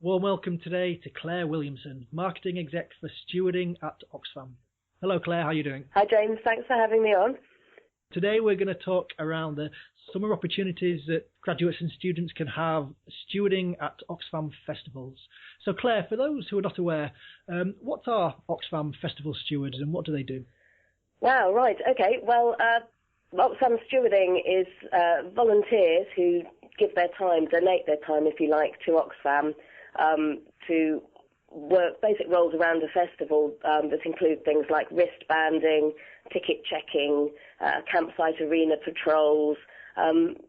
Warm welcome today to Claire Williamson, Marketing Exec for Stewarding at Oxfam. Hello Claire, how are you doing? Hi James, thanks for having me on. Today we're going to talk around the summer opportunities that graduates and students can have stewarding at Oxfam festivals. So Claire, for those who are not aware, what are Oxfam festival stewards and what do they do? Wow, right, okay. Well, Oxfam Stewarding is volunteers who give their time, donate their time if you like, to Oxfam to work basic roles around the festival that include things like wristbanding, ticket checking, campsite arena patrols,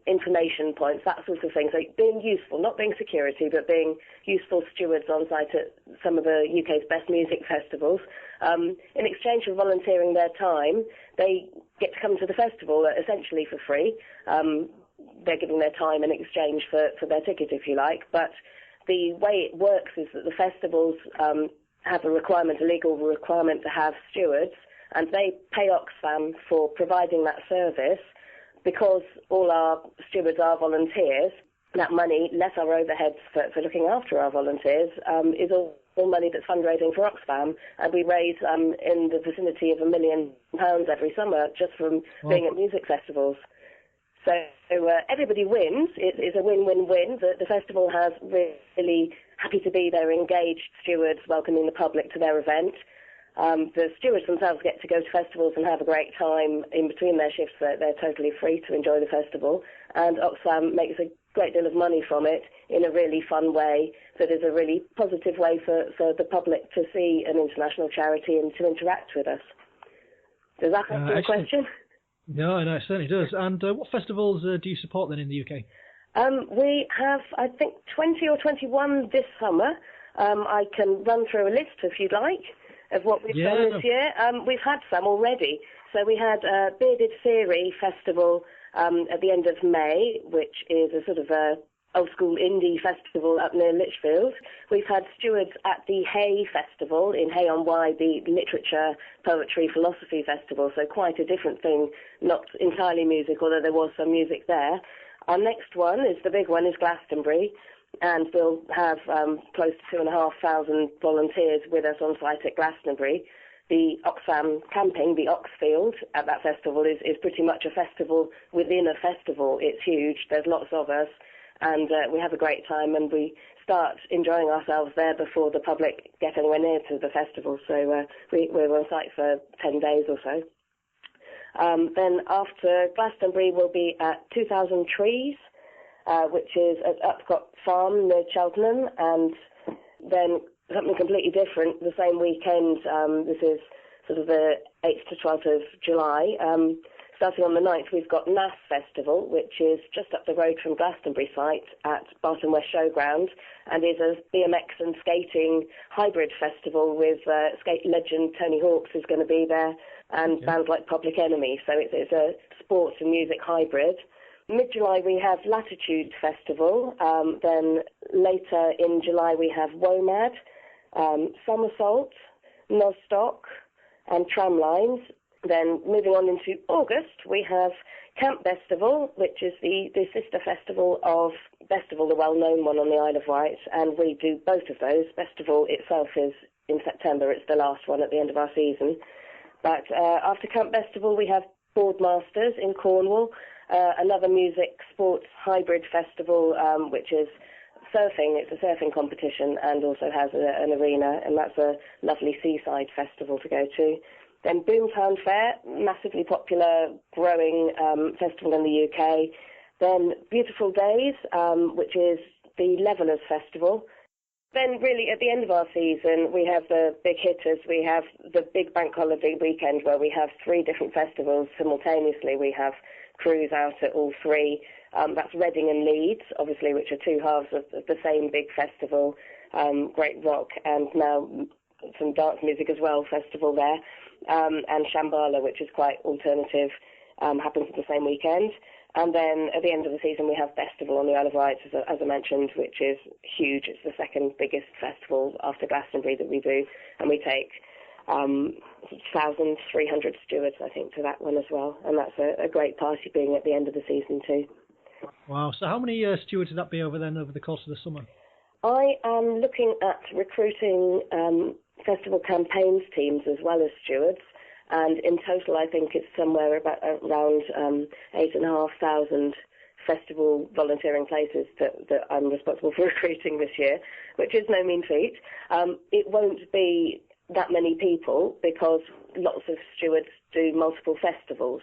information points, that sort of thing. So being useful, not being security, but being useful stewards on site at some of the UK's best music festivals. In exchange for volunteering their time, they get to come to the festival essentially for free. They're giving their time in exchange for their ticket, if you like. But the way it works is that the festivals have a legal requirement to have stewards, and they pay Oxfam for providing that service. Because all our stewards are volunteers, that money, less our overheads for looking after our volunteers, is all money that's fundraising for Oxfam. And we raise in the vicinity of £1 million every summer just from being at music festivals. So everybody wins. It's a win-win-win. The festival has really happy to be there, engaged stewards welcoming the public to their event. The stewards themselves get to go to festivals and have a great time in between their shifts. They're totally free to enjoy the festival. And Oxfam makes a great deal of money from it in a really fun way that is a really positive way for the public to see an international charity and to interact with us. Does that answer the question? No, it certainly does. And what festivals do you support then in the UK? We have, I think, 20 or 21 this summer. I can run through a list if you'd like of what we've done this year. We've had some already. So we had Bearded Theory Festival at the end of May, which is a sort of a old-school indie festival up near Lichfield. We've had stewards at the Hay Festival in Hay-on-Wye, the Literature, Poetry, Philosophy Festival, so quite a different thing, not entirely music, although there was some music there. Our next one, the big one, is Glastonbury, and we'll have close to 2,500 volunteers with us on site at Glastonbury. The Oxfam camping, the Oxfield at that festival is pretty much a festival within a festival. It's huge. There's lots of us. And we have a great time, and we start enjoying ourselves there before the public get anywhere near to the festival. So we're on site for 10 days or so. Then after Glastonbury, we'll be at 2,000 Trees, which is at Upcott Farm near Cheltenham, and then something completely different the same weekend. This is sort of the 8th to 12th of July. Starting on the 9th, we've got NAS Festival, which is just up the road from Glastonbury site at Barton West Showground, and is a BMX and skating hybrid festival with skate legend Tony Hawk's is going to be there, and bands like Public Enemy. So it's a sports and music hybrid. Mid-July, we have Lattitude Festival. Then later in July, we have WOMAD, Somersault, Nostock, and Tramlines. Then moving on into August, we have Camp Bestival, which is the sister festival of Bestival, the well-known one on the Isle of Wight, and we do both of those. Bestival itself is in September. It's the last one at the end of our season. But after Camp Bestival, we have Boardmasters in Cornwall, another music sports hybrid festival, which is surfing. It's a surfing competition and also has an arena, and that's a lovely seaside festival to go to. Then Boomtown Fair, massively popular, growing festival in the UK. Then Beautiful Days, which is the Levellers Festival. Then really at the end of our season, we have the big hitters. We have the big bank holiday weekend where we have 3 different festivals simultaneously. We have crews out at all 3. That's Reading and Leeds, obviously, which are 2 halves of the same big festival, great rock, and now some dance music as well, festival there. And Shambala, which is quite alternative, happens at the same weekend. And then at the end of the season, we have Bestival on the Isle of Wight, as I mentioned, which is huge. It's the second biggest festival after Glastonbury that we do. And we take 1,300 stewards, I think, to that one as well. And that's a great party being at the end of the season too. Wow. So how many stewards would that be over the course of the summer? I am looking at recruiting festival campaigns teams as well as stewards, and in total I think it's somewhere around 8,500 festival volunteering places that I'm responsible for recruiting this year, which is no mean feat. It won't be that many people because lots of stewards do multiple festivals.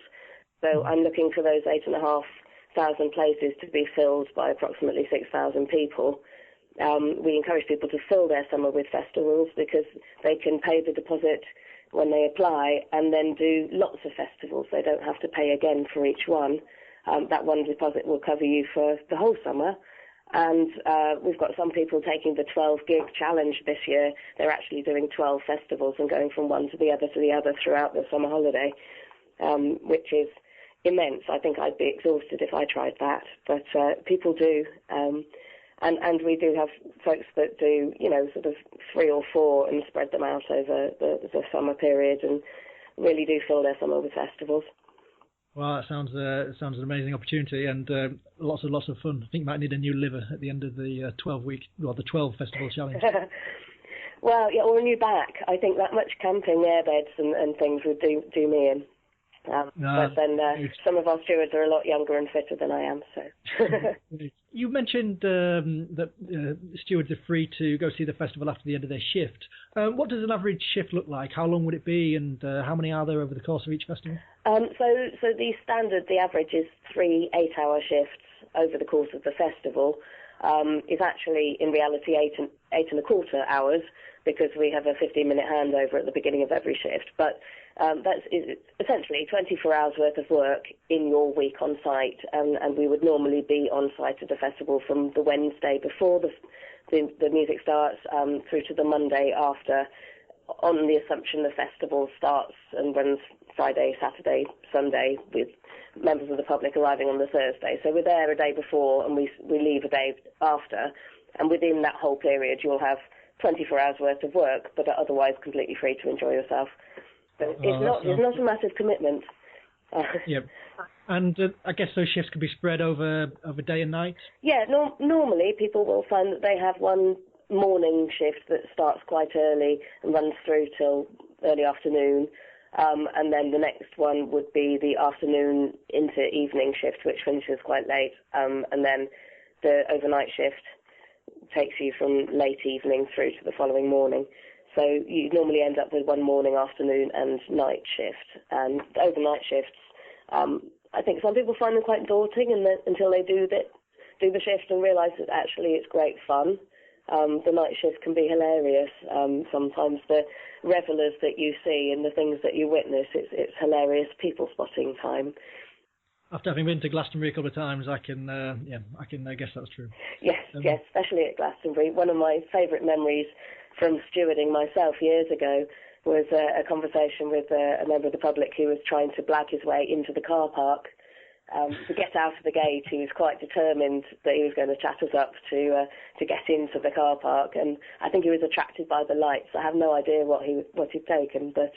So I'm looking for those 8,500 places to be filled by approximately 6,000 people. We encourage people to fill their summer with festivals because they can pay the deposit when they apply and then do lots of festivals. They don't have to pay again for each one. That one deposit will cover you for the whole summer. And we've got some people taking the 12-gig challenge this year. They're actually doing 12 festivals and going from one to the other throughout the summer holiday, which is immense. I think I'd be exhausted if I tried that. But people do. And we do have folks that do, sort of 3 or 4 and spread them out over the summer period and really do fill their summer with festivals. Well, that sounds an amazing opportunity and lots of fun. I think you might need a new liver at the end of the 12 festival challenge. Well, yeah, or a new back. I think that much camping, airbeds and things would do me in. But then some of our stewards are a lot younger and fitter than I am. So you mentioned that stewards are free to go see the festival after the end of their shift. What does an average shift look like? How long would it be, and how many are there over the course of each festival? So the average is 3 8-hour shifts over the course of the festival. It's actually in reality 8 and a quarter hours because we have a 15-minute handover at the beginning of every shift. But that's essentially 24 hours worth of work in your week on site, and we would normally be on site at the festival from the Wednesday before the music starts through to the Monday after, on the assumption the festival starts and runs Friday, Saturday, Sunday, with members of the public arriving on the Thursday. So we're there a day before and we leave a day after, and within that whole period you'll have 24 hours worth of work, but are otherwise completely free to enjoy yourself. So it's not a massive commitment. Yeah, and I guess those shifts can be spread over day and night? Yeah, normally people will find that they have one morning shift that starts quite early and runs through till early afternoon, and then the next one would be the afternoon into evening shift, which finishes quite late, and then the overnight shift takes you from late evening through to the following morning. So you normally end up with one morning, afternoon and night shift. And the overnight shifts, I think some people find them quite daunting until they do the shift and realise that actually it's great fun. The night shift can be hilarious. Sometimes the revellers that you see and the things that you witness, it's hilarious people spotting time. After having been to Glastonbury a couple of times, I can guess that's true. Yes, especially at Glastonbury. One of my favourite memories from stewarding myself years ago was a conversation with a member of the public who was trying to blag his way into the car park. To get out of the gate, he was quite determined that he was going to chat us up to get into the car park, and I think he was attracted by the lights. I have no idea what he'd taken, but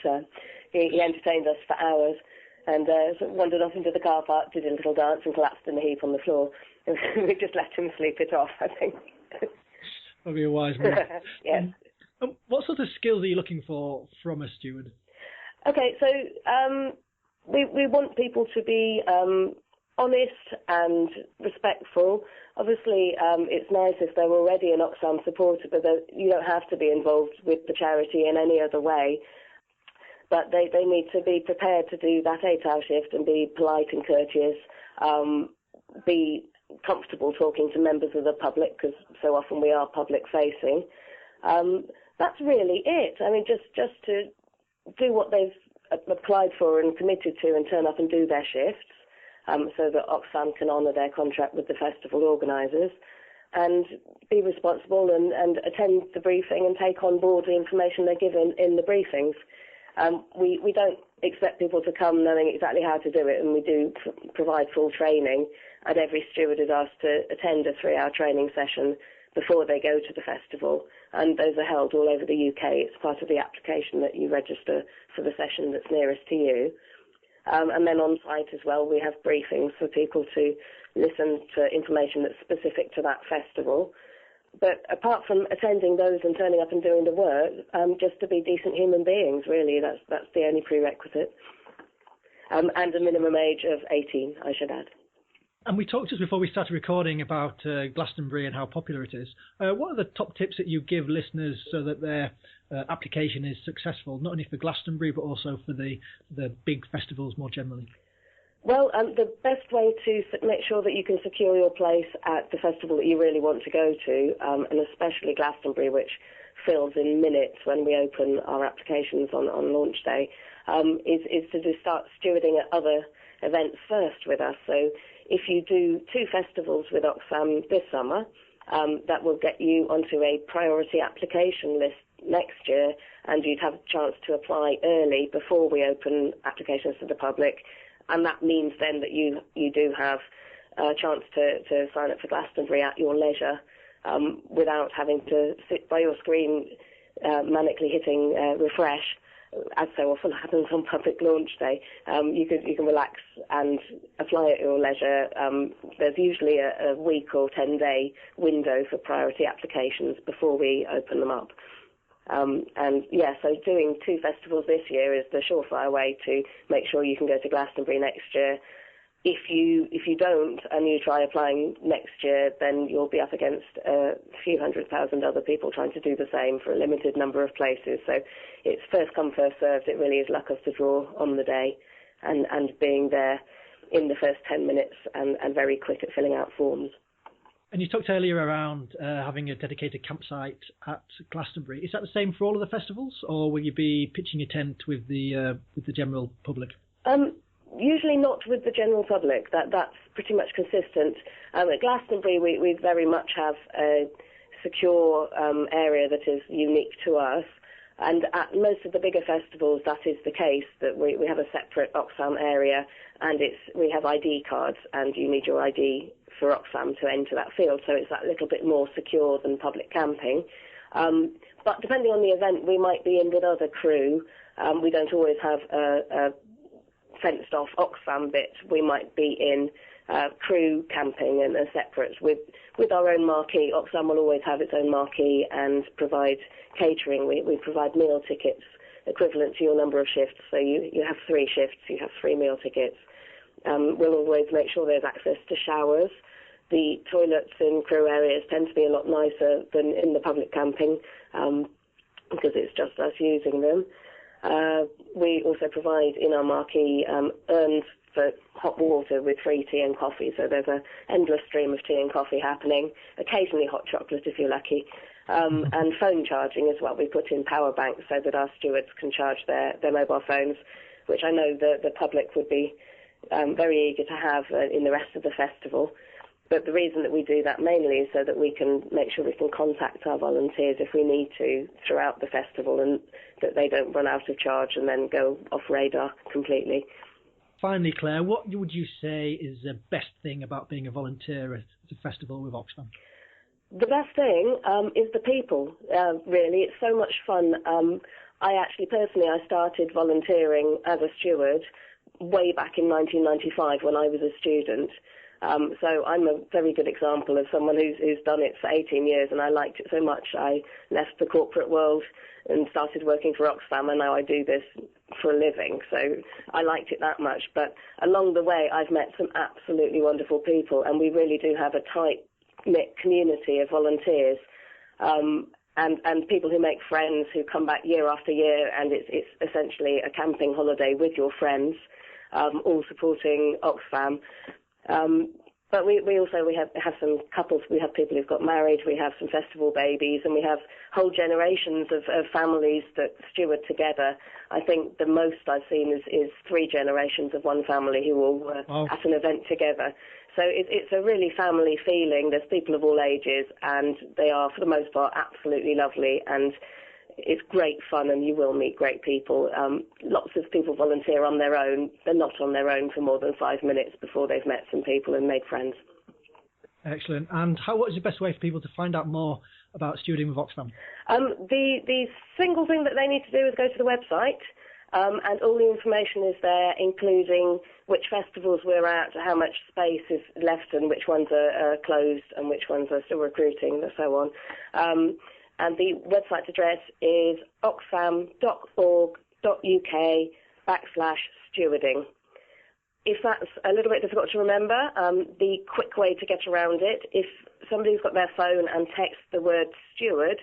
he entertained us for hours. And sort of wandered off into the car park, did a little dance and collapsed in a heap on the floor. We just let him sleep it off, I think. That'd be a wise move. Yes. What sort of skills are you looking for from a steward? Okay, so we want people to be honest and respectful. Obviously, it's nice if they're already an Oxfam supporter, but you don't have to be involved with the charity in any other way. But they need to be prepared to do that 8-hour shift and be polite and courteous, be comfortable talking to members of the public, because so often we are public-facing. That's really it. I mean, just to do what they've applied for and committed to and turn up and do their shifts, so that Oxfam can honour their contract with the festival organisers, and be responsible and attend the briefing and take on board the information they're given in the briefings. We don't expect people to come knowing exactly how to do it, and we do provide full training, and every steward is asked to attend a 3-hour training session before they go to the festival, and those are held all over the UK. It's part of the application that you register for the session that's nearest to you. And then on site as well, we have briefings for people to listen to information that's specific to that festival. But apart from attending those and turning up and doing the work, just to be decent human beings, really, that's the only prerequisite. And a minimum age of 18, I should add. And we talked just before we started recording about Glastonbury and how popular it is. What are the top tips that you give listeners so that their application is successful, not only for Glastonbury but also for the big festivals more generally? Well, the best way to make sure that you can secure your place at the festival that you really want to go to, and especially Glastonbury, which fills in minutes when we open our applications on launch day, is to just start stewarding at other events first with us. So if you do 2 festivals with Oxfam this summer, that will get you onto a priority application list next year, and you'd have a chance to apply early before we open applications to the public. And that means then that you do have a chance to sign up for Glastonbury at your leisure, without having to sit by your screen manically hitting refresh, as so often happens on public launch day. You can relax and apply at your leisure. There's usually a week or 10-day window for priority applications before we open them up. So doing 2 festivals this year is the surefire way to make sure you can go to Glastonbury next year. If you don't and you try applying next year, then you'll be up against a few 100,000 other people trying to do the same for a limited number of places. So it's first come, first served. It really is luck of the draw on the day, and being there in the first 10 minutes and very quick at filling out forms. And you talked earlier around having a dedicated campsite at Glastonbury. Is that the same for all of the festivals, or will you be pitching a tent with the general public? Usually not with the general public. That's pretty much consistent. At Glastonbury, we very much have a secure area that is unique to us. And at most of the bigger festivals, that is the case, that we have a separate Oxfam area, and we have ID cards, and you need your ID for Oxfam to enter that field, so it's that little bit more secure than public camping. But depending on the event, we might be in with other crew. We don't always have a fenced-off Oxfam bit. We might be in crew camping and separate with our own marquee. Oxfam will always have its own marquee and provide catering. We provide meal tickets equivalent to your number of shifts. So you have 3 shifts, you have 3 meal tickets. We'll always make sure there's access to showers. The toilets in crew areas tend to be a lot nicer than in the public camping, because it's just us using them. We also provide in our marquee urns for hot water with free tea and coffee, so there's an endless stream of tea and coffee happening, occasionally hot chocolate if you're lucky, and phone charging as well. We put in power banks so that our stewards can charge their mobile phones, which I know the public would be very eager to have in the rest of the festival. But the reason that we do that mainly is so that we can make sure we can contact our volunteers if we need to throughout the festival, and that they don't run out of charge and then go off radar completely. Finally, Claire, what would you say is the best thing about being a volunteer at a festival with Oxfam? The best thing is the people, really. It's so much fun. I started volunteering as a steward way back in 1995 when I was a student. So I'm a very good example of someone who's done it for 18 years, and I liked it so much I left the corporate world and started working for Oxfam, and now I do this for a living. So I liked it that much. But along the way, I've met some absolutely wonderful people, and we really do have a tight-knit community of volunteers, and people who make friends, who come back year after year, and it's essentially a camping holiday with your friends, all supporting Oxfam. But we have some couples. We have people who've got married. We have some festival babies, and we have whole generations of families that steward together. I think the most I've seen is 3 generations of one family who all were at an event together. So it's a really family feeling. There's people of all ages, and they are, for the most part, absolutely lovely. And it's great fun, and you will meet great people. Lots of people volunteer on their own. They're not on their own for more than 5 minutes before they've met some people and made friends. Excellent. And what is the best way for people to find out more about stewarding with Oxfam? The single thing that they need to do is go to the website, and all the information is there, including which festivals we're at, how much space is left, and which ones are closed and which ones are still recruiting, and so on. And the website address is oxfam.org.uk/stewarding. If that's a little bit difficult to remember, the quick way to get around it, if somebody's got their phone and text the word steward,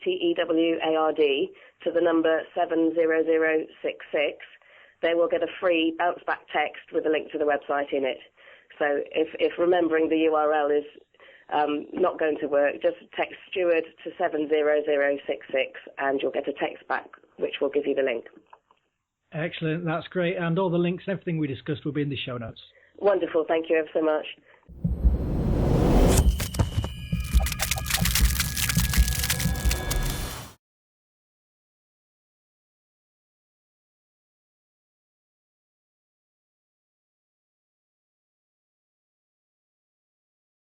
STEWARD, to the number 70066, they will get a free bounce back text with a link to the website in it. So if remembering the URL is not going to work, just text steward to 70066 and you'll get a text back which will give you the link. Excellent, that's great. And all the links and everything we discussed will be in the show notes. Wonderful, thank you ever so much.